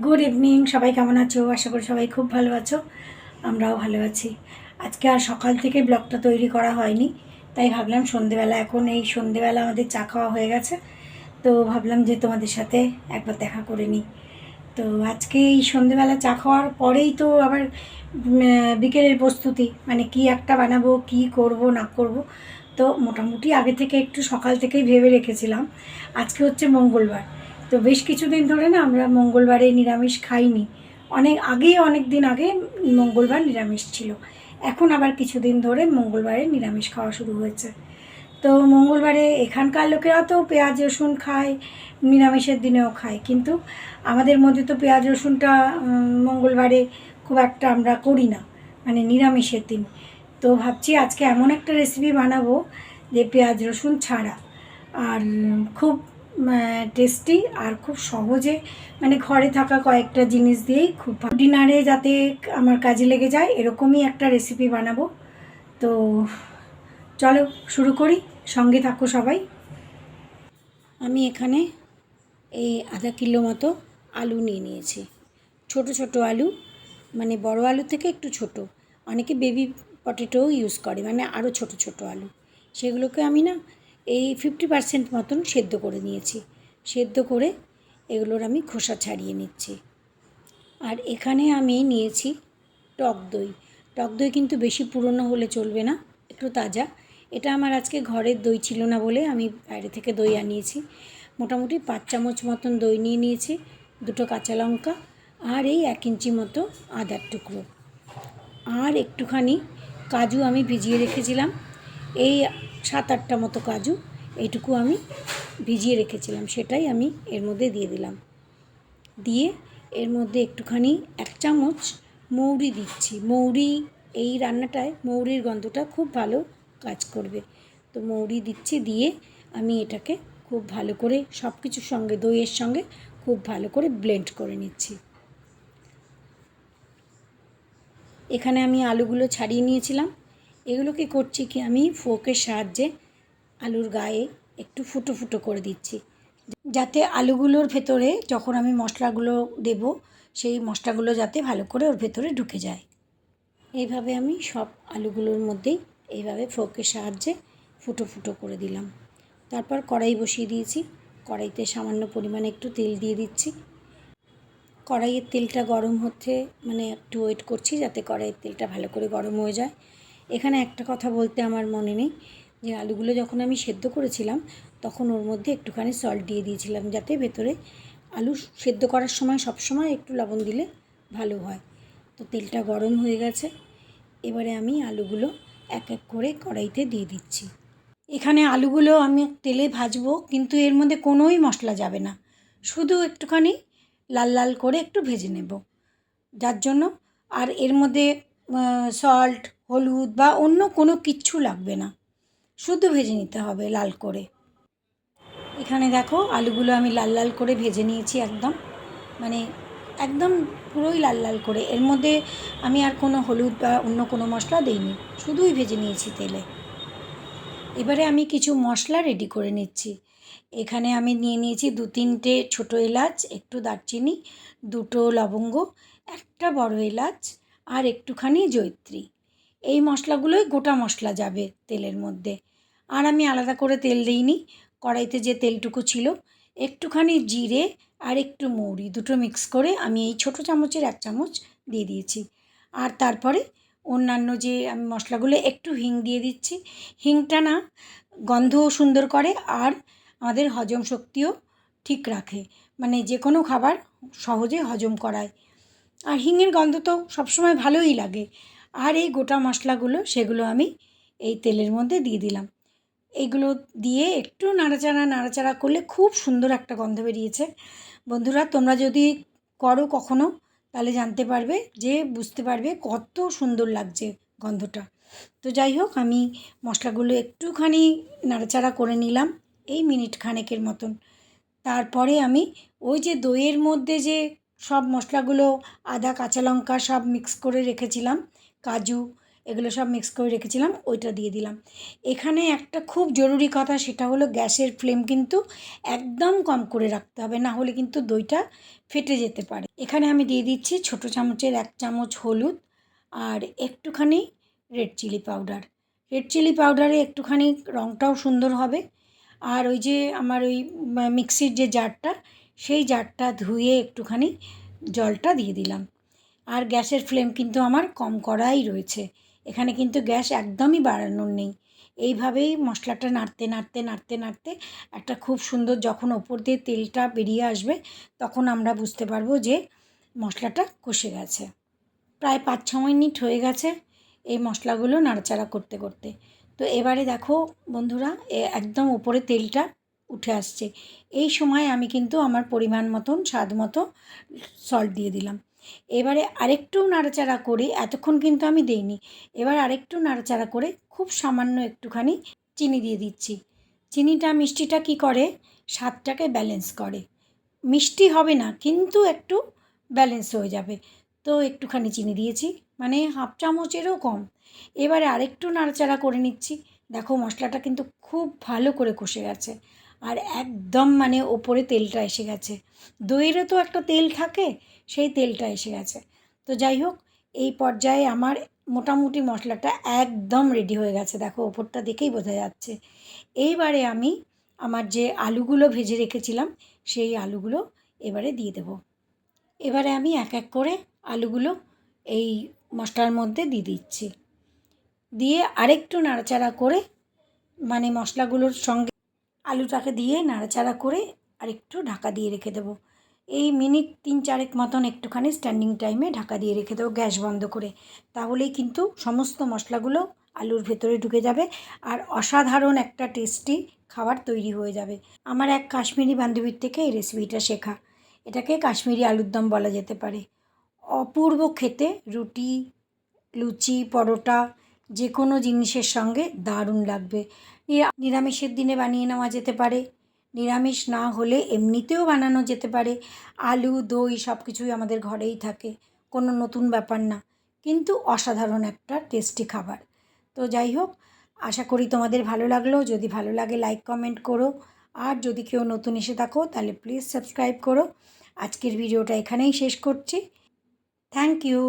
Good evening, সবাই কেমন আছো? আশা করি সবাই খুব ভালো আছো। আমরাও ভালো আছি। আজকে আর সকাল থেকে ব্লগটা তৈরি করা হয়নি, তাই ভাবলাম সন্ধেবেলা, এখন এই সন্ধেবেলা আমাদের চা খাওয়া হয়ে গেছে, তো ভাবলাম যে তোমাদের সাথে একবার দেখা করে নিই। তো আজকে এই সন্ধেবেলা চা খাওয়ার পরেই তো আবার বিকেলের প্রস্তুতি, মানে কি একটা বানাবো, কি করব না করব। তো মোটামুটি আগে থেকে একটু সকাল থেকেই ভেবে রেখেছিলাম। আজকে হচ্ছে মঙ্গলবার, তো বেশ কিছুদিন ধরে না আমরা মঙ্গলবারে নিরামিষ খাইনি। অনেক দিন আগে মঙ্গলবার নিরামিষ ছিল, এখন আবার কিছুদিন ধরে মঙ্গলবারে নিরামিষ খাওয়া শুরু হয়েছে। তো মঙ্গলবারে এখানকার লোকেরা তো পেঁয়াজ রসুন খায়, নিরামিষের দিনেও খায়, কিন্তু আমাদের মধ্যে তো পেঁয়াজ রসুনটা মঙ্গলবারে খুব একটা আমরা করি না, মানে নিরামিষের দিন। তো ভাবছি আজকে এমন একটা রেসিপি বানাবো যে পেঁয়াজ রসুন ছাড়া, আর খুব টেস্টি আর খুব সহজে, মানে ঘরে থাকা কয়েকটা জিনিস দিয়েই খুব ডিনারে যাতে আমার কাজে লেগে যায় এরকমই একটা রেসিপি বানাবো। তো চলো শুরু করি, সঙ্গে থাকো সবাই। আমি এখানে এই আধা কিলো মতো আলু নিয়ে নিয়েছি। ছোট ছোট আলু, মানে বড় আলু থেকে একটু ছোট। অনেকে বেবি পটেটোও ইউজ করে, মানে আরও ছোট ছোট আলু। সেগুলোকে আমি না এই 50% মতন সেদ্ধ করে নিয়েছি। সেদ্ধ করে এগুলোর আমি খোসা ছাড়িয়ে নিচ্ছি। আর এখানে আমি নিয়েছি টক দই। টক দই কিন্তু বেশি পুরনো হলে চলবে না, একটু তাজা। এটা আমার আজকে ঘরের দই ছিল না বলে আমি বাইরে থেকে দই আনিয়েছি। মোটামুটি 5 চামচ মতন দই নিয়ে নিয়েছি, দুটো কাঁচা লঙ্কা, আর এই 1 ইঞ্চি মতো আদার টুকরো, আর একটুখানি কাজু আমি ভিজিয়ে রেখেছিলাম। এই 7-8টা মতো কাজু, এইটুকু আমি ভিজিয়ে রেখেছিলাম, সেটাই আমি এর মধ্যে দিয়ে দিলাম। দিয়ে এর মধ্যে একটুখানি 1 চামচ মৌরি দিচ্ছি। মৌরি এই রান্নাটায় মৌরির গন্ধটা খুব ভালো কাজ করবে, তো মৌরি দিচ্ছি। দিয়ে আমি এটাকে খুব ভালো করে সব কিছুর সঙ্গে, দইয়ের সঙ্গে খুব ভালো করে ব্লেন্ড করে নিচ্ছি। এখানে আমি আলুগুলো ছাড়িয়ে নিয়েছিলাম। এগুলোকে করছি কি, আমি ফোর্কের সাহায্যে আলুর গায়ে একটু ফুটো ফুটো করে দিচ্ছি, যাতে আলুগুলোর ভেতরে যখন আমি মশলাগুলো দেব, সেই মশলাগুলো যাতে ভালো করে ওর ভেতরে ঢুকে যায়। এইভাবে আমি সব আলুগুলোর মধ্যেই এইভাবে ফোর্কের সাহায্যে ফুটো ফুটো করে দিলাম। তারপর কড়াই বসিয়ে দিয়েছি। কড়াইতে সামান্য পরিমাণে একটু তেল দিয়ে দিচ্ছি। কড়াইয়ের তেলটা গরম হচ্ছে, মানে একটু ওয়েট করছি যাতে কড়াইয়ের তেলটা ভালো করে গরম হয়ে যায়। এখানে একটা কথা বলতে আমার মনে নেই, যে আলুগুলো যখন আমি সেদ্ধ করেছিলাম তখন ওর মধ্যে একটুখানি সল্ট দিয়ে দিয়েছিলাম, যাতে ভেতরে আলু সেদ্ধ করার সময় সব সময় একটু লবণ দিলে ভালো হয়। তো তেলটা গরম হয়ে গেছে, এবারে আমি আলুগুলো এক এক করে কড়াইতে দিয়ে দিচ্ছি। এখানে আলুগুলো আমি তেলে ভাজবো, কিন্তু এর মধ্যে কোনোই মশলা যাবে না, শুধু একটুখানি লাল লাল করে একটু ভেজে নেব, যার জন্য আর এর মধ্যে সল্ট, হলুদ বা অন্য কোনো কিচ্ছু লাগবে না, শুধু ভেজে নিতে হবে লাল করে। এখানে দেখো আলুগুলো আমি লাল লাল করে ভেজে নিয়েছি, একদম মানে একদম পুরোই লাল লাল করে। এর মধ্যে আমি আর কোনো হলুদ বা অন্য কোনো মশলা দিইনি, শুধুই ভেজে নিয়েছি তেলে। এবারে আমি কিছু মশলা রেডি করে নিচ্ছি। এখানে আমি নিয়ে নিয়েছি 2-3টে ছোটো এলাচ, একটু দারচিনি, 2টো লবঙ্গ, একটা বড় এলাচ, আর একটুখানি জয়িত্রী। এই মশলাগুলোই গোটা মশলা যাবে তেলের মধ্যে। আর আমি আলাদা করে তেল দিইনি, কড়াইতে যে তেলটুকু ছিল, একটুখানি জিরে আর একটু মৌরি, দুটো মিক্স করে আমি এই ছোটো চামচের 1 চামচ দিয়ে দিয়েছি। আর তারপরে অন্যান্য যে আমি মশলাগুলো, একটু হিং দিয়ে দিচ্ছি। হিংটা না গন্ধও সুন্দর করে, আর আমাদের হজম শক্তিও ঠিক রাখে, মানে যে কোনো খাবার সহজে হজম করায়। আর হিঙের গন্ধ তো সবসময় ভালোই লাগে। আর এই গোটা মশলাগুলো, সেগুলো আমি এই তেলের মধ্যে দিয়ে দিলাম। এইগুলো দিয়ে একটু নাড়াচাড়া নাড়াচাড়া করলে খুব সুন্দর একটা গন্ধ বেরিয়েছে। বন্ধুরা, তোমরা যদি করো কখনো, তাহলে জানতে পারবে, যে বুঝতে পারবে কত সুন্দর লাগছে গন্ধটা। তো যাই হোক, আমি মশলাগুলো একটুখানি নাড়াচাড়া করে নিলাম, এই মিনিট খানেকের মতন। তারপরে আমি ওই যে দইয়ের মধ্যে যে সব মশলাগুলো, আদা কাঁচা লঙ্কা সব মিক্স করে রেখেছিলাম, কাজু, এগুলো সব মিক্স করে রেখেছিলাম, ওইটা দিয়ে দিলাম। এখানে একটা খুব জরুরি কথা, সেটা হলো গ্যাসের ফ্লেম কিন্তু একদম কম করে রাখতে হবে, না হলে কিন্তু দইটা ফেটে যেতে পারে। এখানে আমি দিয়ে দিচ্ছি ছোটো চামচের 1 চামচ হলুদ আর একটুখানি red chilli powder. Red chilli পাউডারে একটুখানি রঙটাও সুন্দর হবে। আর ওই যে আমার ওই মিক্সির যে জারটা, সেই জারটা ধুয়ে একটুখানি জলটা দিয়ে দিলাম। আর গ্যাসের ফ্লেম কিন্তু আমার কম করাই রয়েছে, এখানে কিন্তু গ্যাস একদমই বাড়ানোর নেই। এইভাবেই মশলাটা নাড়তে নাড়তে নাড়তে নাড়তে একটা খুব সুন্দর, যখন ওপর দিয়ে তেলটা বেরিয়ে আসবে তখন আমরা বুঝতে পারবো যে মশলাটা কষে গেছে। প্রায় 5-6 মিনিট হয়ে গেছে এই মশলাগুলো নাড়াচাড়া করতে করতে। তো এবারে দেখো বন্ধুরা, একদম উপরে তেলটা উঠে আসছে। এই সময় আমি কিন্তু আমার পরিমাণ মতন, স্বাদ মতো সল্ট দিয়ে দিলাম। এবারে আরেকটু নাড়াচাড়া করে, এতক্ষণ কিন্তু আমি দেইনি, এবার আরেকটু নাড়াচাড়া করে খুব সামান্য একটুখানি চিনি দিয়ে দিচ্ছি। চিনিটা মিষ্টিটা কি করে, স্বাদটাকে ব্যালেন্স করে। মিষ্টি হবে না কিন্তু একটু ব্যালেন্স হয়ে যাবে। তো একটুখানি চিনি দিয়েছি, মানে 1/2 চামচেরও কম। এবারে আরেকটু নাড়াচাড়া করে নিচ্ছি। দেখো মশলাটা কিন্তু খুব ভালো করে কষে গেছে, আর একদম মানে ওপরে তেলটা এসে গেছে। দইয়েরও তো একটা তেল থাকে, সেই তেলটা এসে গেছে। তো যাই হোক, এই পর্যায়ে আমার মোটামুটি মশলাটা একদম রেডি হয়ে গেছে, দেখো ওপরটা দেখেই বোঝা যাচ্ছে। এইবারে আমি আমার যে আলুগুলো ভেজে রেখেছিলাম, সেই আলুগুলো এবারে দিয়ে দেব। এবারে আমি এক এক করে আলুগুলো এই মশলার মধ্যে দিয়ে দিচ্ছি। দিয়ে আরেকটু নাড়াচাড়া করে, মানে মশলাগুলোর সঙ্গে আলুটাকে দিয়ে নাড়াচাড়া করে আরেকটু ঢাকা দিয়ে রেখে দেবো। এই মিনিট 3-4 মতন একটুখানি স্ট্যান্ডিং টাইমে ঢাকা দিয়ে রেখে দেবো গ্যাস বন্ধ করে। তাহলেই কিন্তু সমস্ত মশলাগুলো আলুর ভেতরে ঢুকে যাবে, আর অসাধারণ একটা টেস্টি খাবার তৈরি হয়ে যাবে। আমার এক কাশ্মীরি বান্ধবীর থেকে এই রেসিপিটা শেখা। এটাকে কাশ্মীরি আলুর দম বলা যেতে পারে। অপূর্ব খেতে, রুটি, লুচি, পরোটা যে কোনো জিনিসের সঙ্গে দারুণ লাগবে। নিরামিষের দিনে বানিয়ে নেওয়া যেতে পারে, নিরামিষ না হলে এমনিতেও বানানো যেতে পারে। আলু, দই সব কিছুই আমাদের ঘরেই থাকে, কোনো নতুন ব্যাপার না, কিন্তু অসাধারণ একটা টেস্টি খাবার। তো যাই হোক, আশা করি তোমাদের ভালো লাগলো। যদি ভালো লাগে লাইক কমেন্ট করো, আর যদি কেউ নতুন এসে থাকো তাহলে প্লিজ সাবস্ক্রাইব করো। আজকের ভিডিওটা এখানেই শেষ করছি। Thank you.